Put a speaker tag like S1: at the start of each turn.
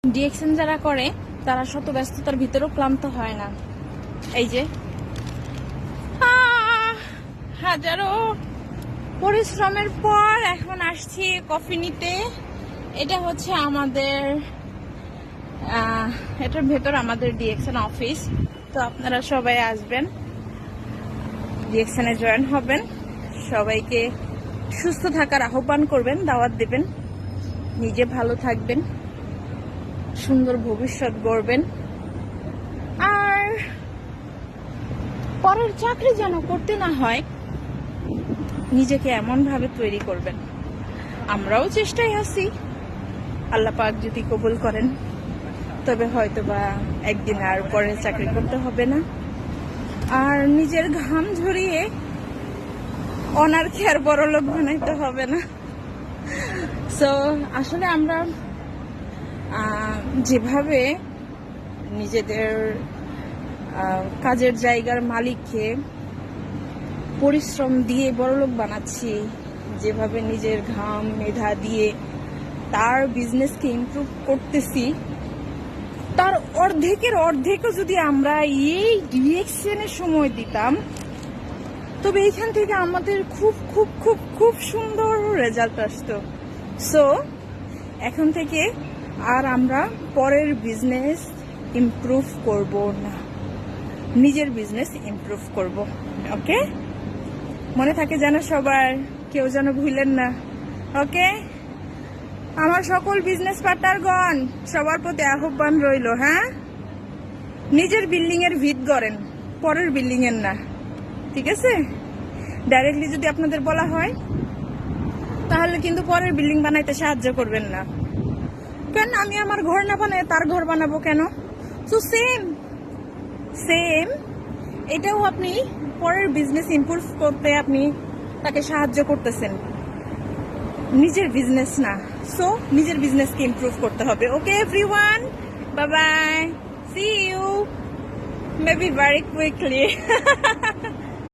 S1: DXN যারা করে তারা শত ব্যস্ততার ভিতরেও ক্লান্ত হয় না। এই যে হাজারো পরিশ্রমের পর এখন আসছি কফি নিতে। এটা হচ্ছে আমাদের এটার ভেতর আমাদের ডিএক্সএন অফিস। তো আপনারা সবাই আসবেন, ডিএক্সএনে জয়েন হবেন, সবাইকে সুস্থ থাকার আহ্বান করবেন, দাওয়াত দেবেন, নিজে ভালো থাকবেন, সুন্দর ভবিষ্যৎ গড়বেন, আর পরের চাকরি যেন করতে না হয় নিজেকে এমন ভাবে তৈরি করবেন। আমরাও চেষ্টায় আছি, আল্লাহ পাক যদি কবুল করেন তবে হয়তোবা একদিন আর পরের চাকরি করতে হবে না, আর নিজের ঘাম ঝরিয়ে অনারকে আর বড়লোক বানাইতে হবে না। সো আসলে আমরা যেভাবে নিজেদের কাজের জায়গার মালিককে পরিশ্রম দিয়ে বড়লোক বানাচ্ছি, যেভাবে নিজের ঘাম মেধা দিয়ে তার বিজনেসকে ইমপ্রুভ করতেছি, তার অর্ধেকও যদি আমরা এই ডিএক্সএনে সময় দিতাম তবে এইখান থেকে আমাদের খুব খুব খুব খুব সুন্দর রেজাল্ট আসতো। সো এখন থেকে আর আমরা পরের বিজনেস ইমপ্রুভ করব না, নিজের বিজনেস ইমপ্রুভ করব। ওকে, মনে থাকে যেন সবার, কেউ যেন ভুলেন না। ওকে, আমার সকল বিজনেস পার্টনারগণ সবার প্রতি আহ্বান রইল। হ্যাঁ, নিজের বিল্ডিং এর ভিত গড়েন, পরের বিল্ডিং এর না, ঠিক আছে? ডাইরেক্টলি যদি আপনাদের বলা হয় তাহলে কিন্তু পরের বিল্ডিং বানাইতে সাহায্য করবেন না। কেন আমি আমার ঘর না বানাই তার ঘর বানাবো কেন? সো সেম এটাও আপনি পরের বিজনেস ইমপ্রুভ করতে আপনি তাকে সাহায্য করতেছেন, নিজের বিজনেস না। সো নিজের বিজনেসকে ইমপ্রুভ করতে হবে। Okay everyone, bye bye, see you maybe very quickly.